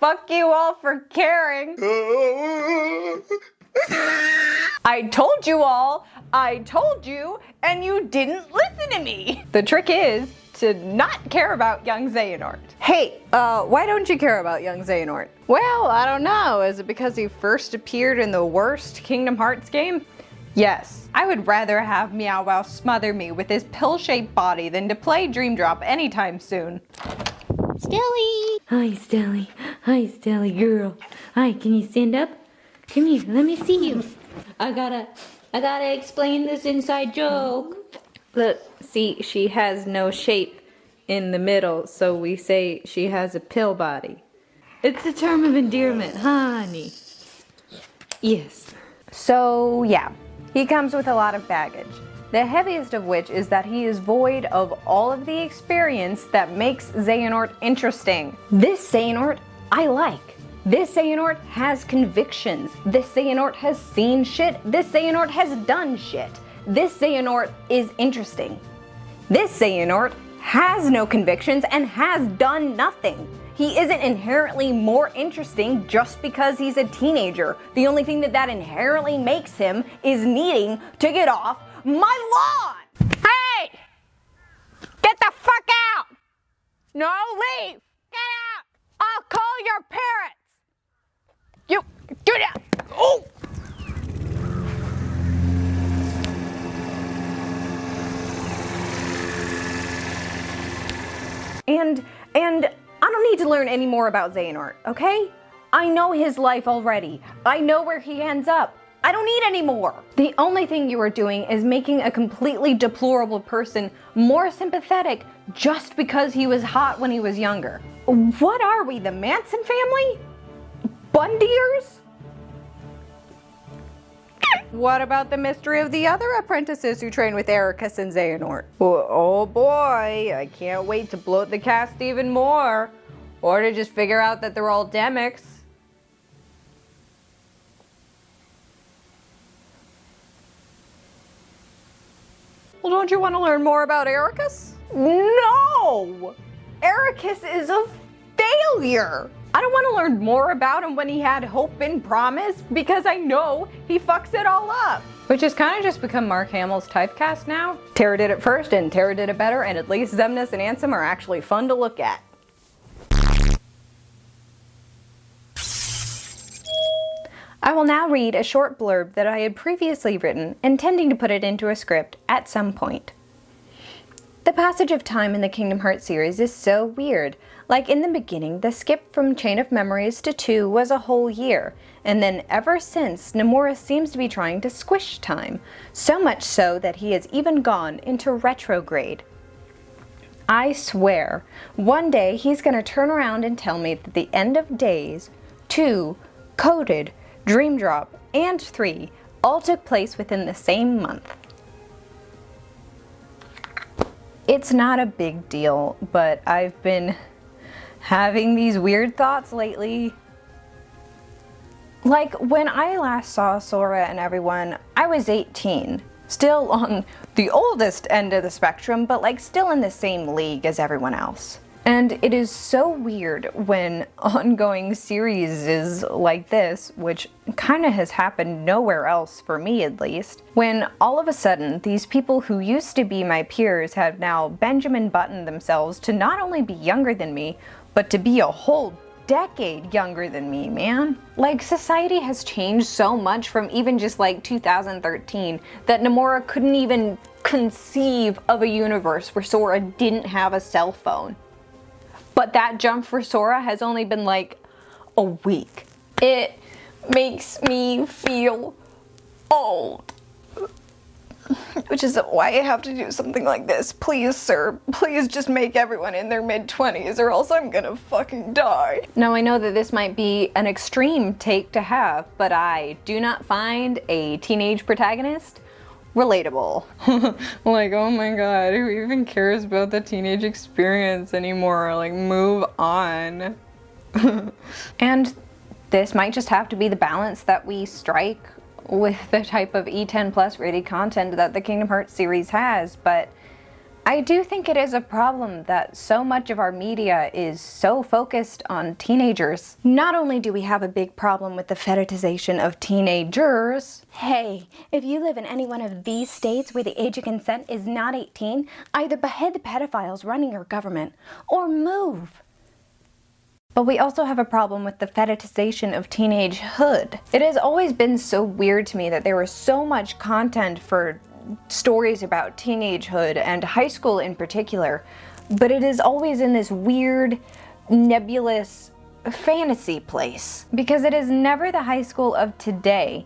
fuck you all for caring. I told you all, I told you, and you didn't listen to me. The trick is to not care about Young Xehanort. Hey, why don't you care about Young Xehanort? Well, I don't know. Is it because he first appeared in the worst Kingdom Hearts game? Yes. I would rather have Meow Wow smother me with his pill-shaped body than to play Dream Drop anytime soon. Stelly! Hi, Stelly. Hi, Stelly girl. Hi, can you stand up? Come here, let me see you. I gotta explain this inside joke. Look, see, she has no shape in the middle, so we say she has a pill body. It's a term of endearment, honey. Yes. So, yeah, he comes with a lot of baggage. The heaviest of which is that he is void of all of the experience that makes Xehanort interesting. This Xehanort I like. This Xehanort has convictions. This Xehanort has seen shit. This Xehanort has done shit. This Xehanort is interesting. This Xehanort has no convictions and has done nothing. He isn't inherently more interesting just because he's a teenager. The only thing that inherently makes him is needing to get off my lawn. Hey! Get the fuck out! No, leave! Get out! I'll call your parents! You, do that! Oh! And I don't need to learn any more about Xehanort, okay? I know his life already. I know where he ends up. I don't need any more. The only thing you are doing is making a completely deplorable person more sympathetic just because he was hot when he was younger. What are we, the Manson family? Bundyers? What about the mystery of the other apprentices who train with Ericus and Xehanort? Oh boy, I can't wait to bloat the cast even more. Or to just figure out that they're all demics. Well, don't you want to learn more about Ericus? No! Ericus is a failure! I don't want to learn more about him when he had hope and promise, because I know he fucks it all up. Which has kind of just become Mark Hamill's typecast now. Tara did it first, and Tara did it better, and at least Xemnas and Ansem are actually fun to look at. I will now read a short blurb that I had previously written, intending to put it into a script at some point. The passage of time in the Kingdom Hearts series is so weird. Like in the beginning, the skip from Chain of Memories to 2 was a whole year, and then ever since, Nomura seems to be trying to squish time, so much so that he has even gone into retrograde. I swear, one day he's gonna turn around and tell me that the end of Days, 2, Coded, Dream Drop, and 3 all took place within the same month. It's not a big deal, but I've been having these weird thoughts lately. Like, when I last saw Sora and everyone, I was 18. Still on the oldest end of the spectrum, but like still in the same league as everyone else. And it is so weird when ongoing series like this, which kind of has happened nowhere else for me at least, when all of a sudden these people who used to be my peers have now Benjamin Buttoned themselves to not only be younger than me, but to be a whole decade younger than me, man. Like, society has changed so much from even just like 2013 that Nomura couldn't even conceive of a universe where Sora didn't have a cell phone. But that jump for Sora has only been like a week. It makes me feel old. Which is why I have to do something like this. Please, sir, please just make everyone in their mid-20s or else I'm gonna fucking die. Now I know that this might be an extreme take to have, but I do not find a teenage protagonist relatable. Like, oh my god, who even cares about the teenage experience anymore? Like, move on. And this might just have to be the balance that we strike with the type of E10+ rated content that the Kingdom Hearts series has, but I do think it is a problem that so much of our media is so focused on teenagers. Not only do we have a big problem with the fetishization of teenagers. Hey, if you live in any one of these states where the age of consent is not 18, either behead the pedophiles running your government or move. But we also have a problem with the fetishization of teenagehood. It has always been so weird to me that there was so much content for stories about teenagehood and high school in particular, but it is always in this weird, nebulous fantasy place. Because it is never the high school of today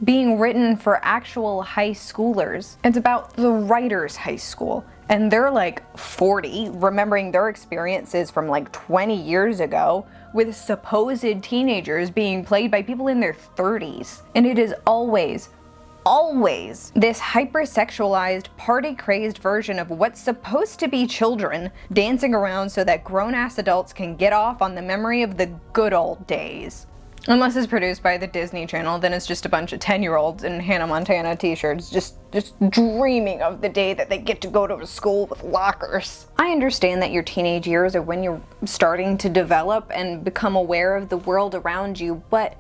being written for actual high schoolers. It's about the writer's high school. And they're like 40, remembering their experiences from like 20 years ago with supposed teenagers being played by people in their 30s. And it is always this hypersexualized, party-crazed version of what's supposed to be children dancing around so that grown-ass adults can get off on the memory of the good old days. Unless it's produced by the Disney Channel, then it's just a bunch of 10-year-olds in Hannah Montana t-shirts just dreaming of the day that they get to go to a school with lockers. I understand that your teenage years are when you're starting to develop and become aware of the world around you, but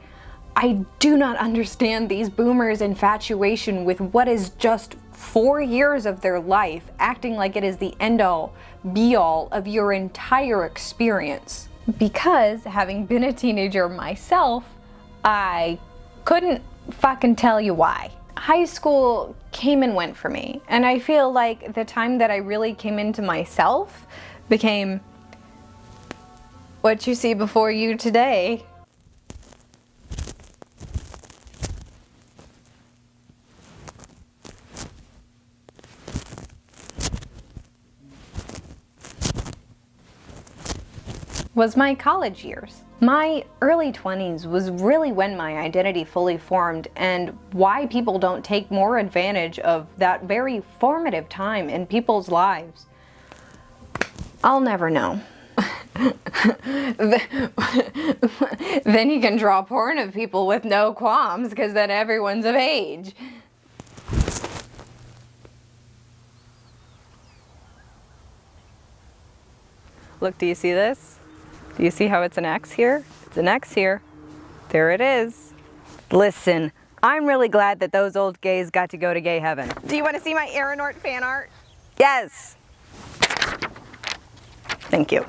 I do not understand these boomers' infatuation with what is just 4 years of their life, acting like it is the end-all, be-all of your entire experience. Because, having been a teenager myself, I couldn't fucking tell you why. High school came and went for me, and I feel like the time that I really came into myself became what you see before you today. Was my college years. My early 20s was really when my identity fully formed, and why people don't take more advantage of that very formative time in people's lives, I'll never know. Then you can draw porn of people with no qualms, because then everyone's of age. Look, do you see this? Do you see how it's an X here? It's an X here. There it is. Listen, I'm really glad that those old gays got to go to gay heaven. Do you want to see my Xehanort fan art? Yes. Thank you.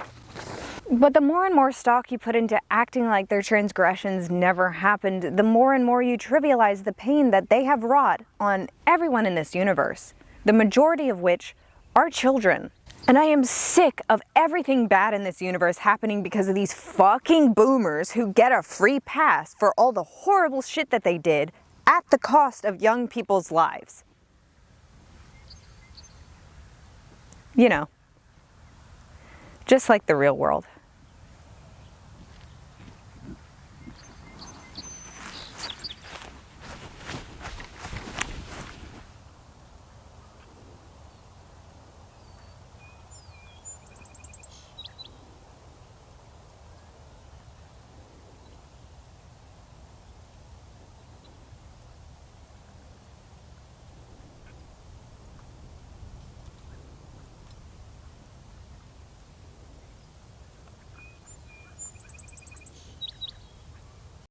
But the more and more stock you put into acting like their transgressions never happened, the more and more you trivialize the pain that they have wrought on everyone in this universe, the majority of which are children. And I am sick of everything bad in this universe happening because of these fucking boomers who get a free pass for all the horrible shit that they did at the cost of young people's lives. You know, just like the real world.